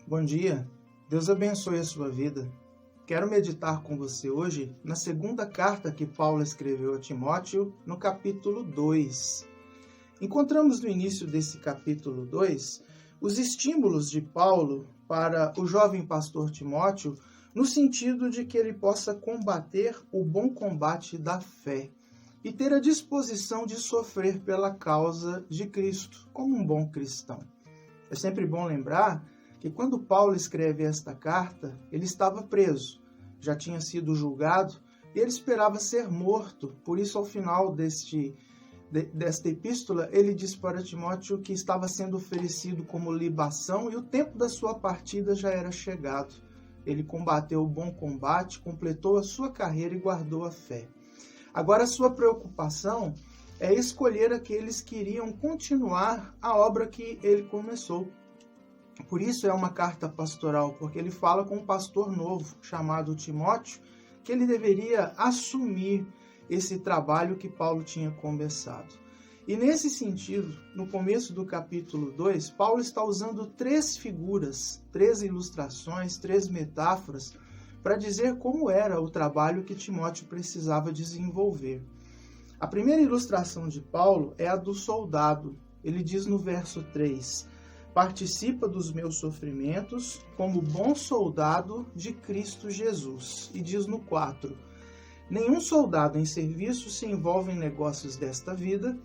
Bom dia, Deus abençoe a sua vida. Quero meditar com você hoje na segunda carta que Paulo escreveu a Timóteo, no capítulo 2. Encontramos no início desse capítulo 2 os estímulos de Paulo para o jovem pastor Timóteo, no sentido de que ele possa combater o bom combate da fé e ter a disposição de sofrer pela causa de Cristo, como um bom cristão. É sempre bom lembrar que quando Paulo escreve esta carta, ele estava preso, já tinha sido julgado e ele esperava ser morto. Por isso, ao final desta epístola, ele diz para Timóteo que estava sendo oferecido como libação e o tempo da sua partida já era chegado. Ele combateu o bom combate, completou a sua carreira e guardou a fé. Agora, a sua preocupação é escolher aqueles que iriam continuar a obra que ele começou. Por isso é uma carta pastoral, porque ele fala com um pastor novo, chamado Timóteo, que ele deveria assumir esse trabalho que Paulo tinha começado. E nesse sentido, no começo do capítulo 2, Paulo está usando três figuras, três ilustrações, três metáforas, para dizer como era o trabalho que Timóteo precisava desenvolver. A primeira ilustração de Paulo é a do soldado. Ele diz no verso 3: participa dos meus sofrimentos como bom soldado de Cristo Jesus. E diz no 4, nenhum soldado em serviço se envolve em negócios desta vida,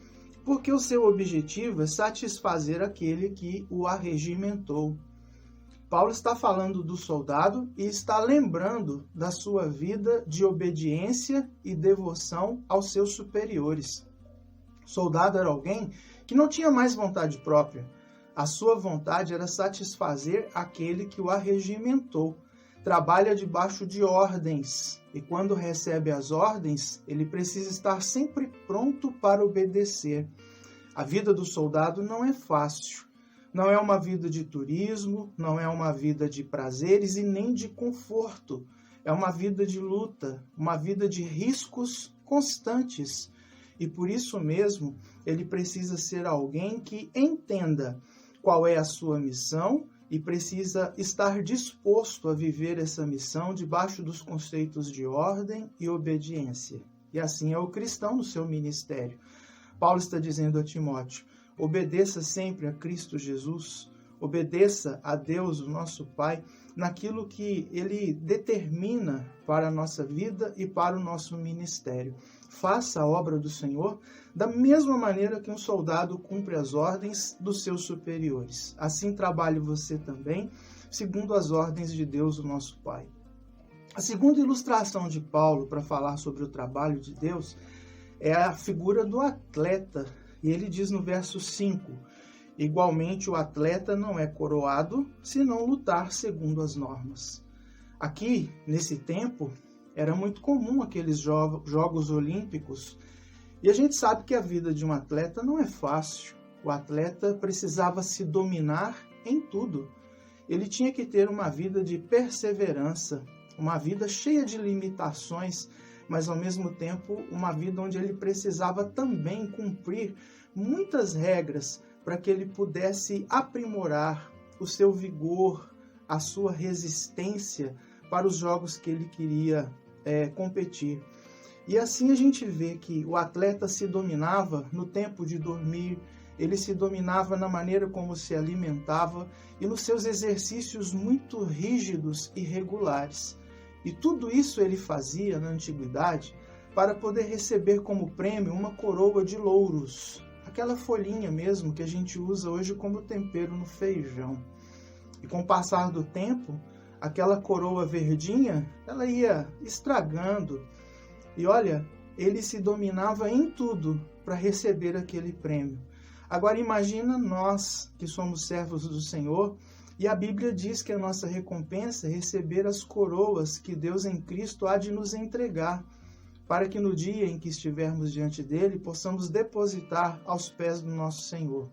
porque o seu objetivo é satisfazer aquele que o arregimentou. Paulo está falando do soldado e está lembrando da sua vida de obediência e devoção aos seus superiores. O soldado era alguém que não tinha mais vontade própria. A sua vontade era satisfazer aquele que o arregimentou. Trabalha debaixo de ordens, e quando recebe as ordens, ele precisa estar sempre pronto para obedecer. A vida do soldado não é fácil. Não é uma vida de turismo, não é uma vida de prazeres e nem de conforto. É uma vida de luta, uma vida de riscos constantes. E por isso mesmo, ele precisa ser alguém que entenda qual é a sua missão e precisa estar disposto a viver essa missão debaixo dos conceitos de ordem e obediência. E assim é o cristão no seu ministério. Paulo está dizendo a Timóteo: obedeça sempre a Cristo Jesus, obedeça a Deus, o nosso Pai, naquilo que Ele determina para a nossa vida e para o nosso ministério. Faça a obra do Senhor da mesma maneira que um soldado cumpre as ordens dos seus superiores. Assim trabalhe você também, segundo as ordens de Deus, o nosso Pai. A segunda ilustração de Paulo para falar sobre o trabalho de Deus é a figura do atleta. E ele diz no verso 5, igualmente o atleta não é coroado se não lutar segundo as normas. Aqui, nesse tempo, era muito comum aqueles Jogos Olímpicos, e a gente sabe que a vida de um atleta não é fácil. O atleta precisava se dominar em tudo. Ele tinha que ter uma vida de perseverança, uma vida cheia de limitações, mas ao mesmo tempo uma vida onde ele precisava também cumprir muitas regras para que ele pudesse aprimorar o seu vigor, a sua resistência para os jogos que ele queria competir. E assim a gente vê que o atleta se dominava no tempo de dormir, ele se dominava na maneira como se alimentava e nos seus exercícios muito rígidos e regulares. E tudo isso ele fazia na antiguidade para poder receber como prêmio uma coroa de louros, aquela folhinha mesmo que a gente usa hoje como tempero no feijão. E com o passar do tempo, aquela coroa verdinha, ela ia estragando. E olha, ele se dominava em tudo para receber aquele prêmio. Agora imagina nós que somos servos do Senhor, e a Bíblia diz que a nossa recompensa é receber as coroas que Deus em Cristo há de nos entregar, para que no dia em que estivermos diante dele, possamos depositar aos pés do nosso Senhor.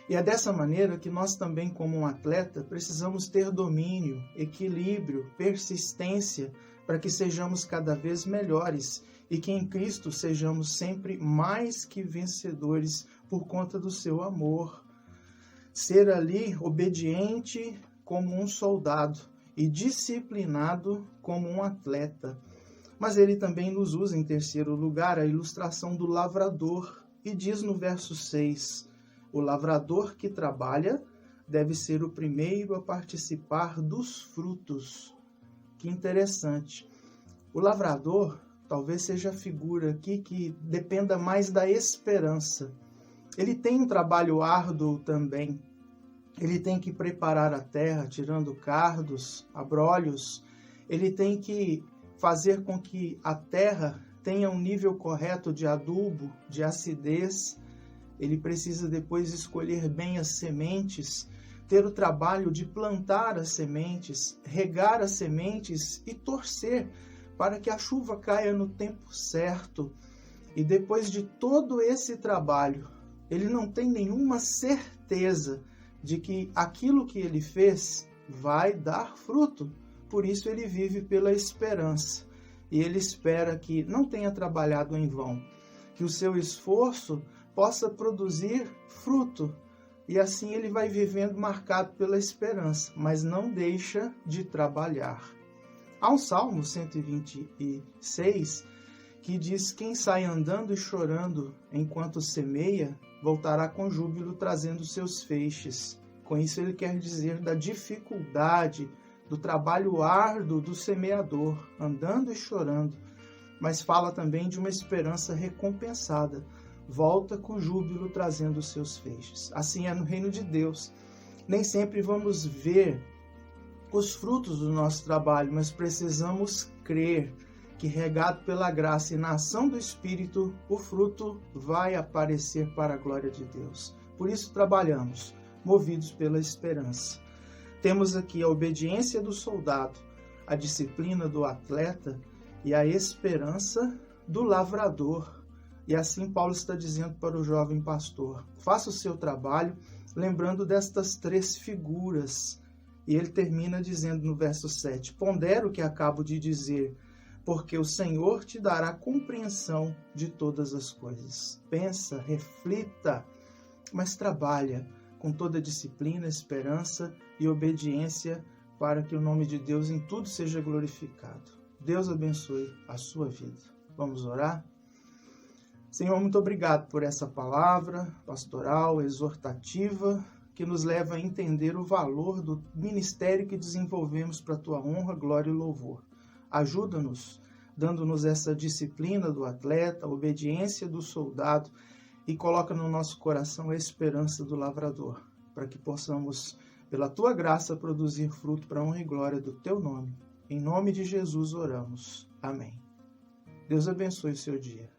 E é dessa maneira que nós também, como um atleta, precisamos ter domínio, equilíbrio, persistência, para que sejamos cada vez melhores e que em Cristo sejamos sempre mais que vencedores por conta do seu amor. ser ali obediente como um soldado e disciplinado como um atleta. Mas ele também nos usa, em terceiro lugar, a ilustração do lavrador, e diz no verso 6, o lavrador que trabalha deve ser o primeiro a participar dos frutos. Que interessante. O lavrador talvez seja a figura aqui que dependa mais da esperança. Ele tem um trabalho árduo também. Ele tem que preparar a terra, tirando cardos, abrolhos. Ele tem que fazer com que a terra tenha um nível correto de adubo, de acidez. Ele precisa depois escolher bem as sementes, ter o trabalho de plantar as sementes, regar as sementes e torcer para que a chuva caia no tempo certo. E depois de todo esse trabalho, ele não tem nenhuma certeza de que aquilo que ele fez vai dar fruto. Por isso ele vive pela esperança. E ele espera que não tenha trabalhado em vão, que o seu esforço possa produzir fruto. E assim ele vai vivendo marcado pela esperança, mas não deixa de trabalhar. Há um Salmo 126 que diz: quem sai andando e chorando enquanto semeia, voltará com júbilo trazendo seus feixes. Com isso ele quer dizer da dificuldade, do trabalho árduo do semeador, andando e chorando, mas fala também de uma esperança recompensada. Volta com júbilo trazendo os seus feixes. Assim é no reino de Deus. Nem sempre vamos ver os frutos do nosso trabalho, mas precisamos crer que, regado pela graça e na ação do Espírito, o fruto vai aparecer para a glória de Deus. Por isso trabalhamos, movidos pela esperança. Temos aqui a obediência do soldado, a disciplina do atleta e a esperança do lavrador. E assim Paulo está dizendo para o jovem pastor: faça o seu trabalho lembrando destas três figuras. E ele termina dizendo no verso 7, pondera o que acabo de dizer, porque o Senhor te dará compreensão de todas as coisas. Pensa, reflita, mas trabalha com toda disciplina, esperança e obediência para que o nome de Deus em tudo seja glorificado. Deus abençoe a sua vida. Vamos orar? Senhor, muito obrigado por essa palavra pastoral, exortativa, que nos leva a entender o valor do ministério que desenvolvemos para a tua honra, glória e louvor. Ajuda-nos, dando-nos essa disciplina do atleta, a obediência do soldado, e coloca no nosso coração a esperança do lavrador, para que possamos, pela tua graça, produzir fruto para a honra e glória do teu nome. Em nome de Jesus oramos. Amém. Deus abençoe o seu dia.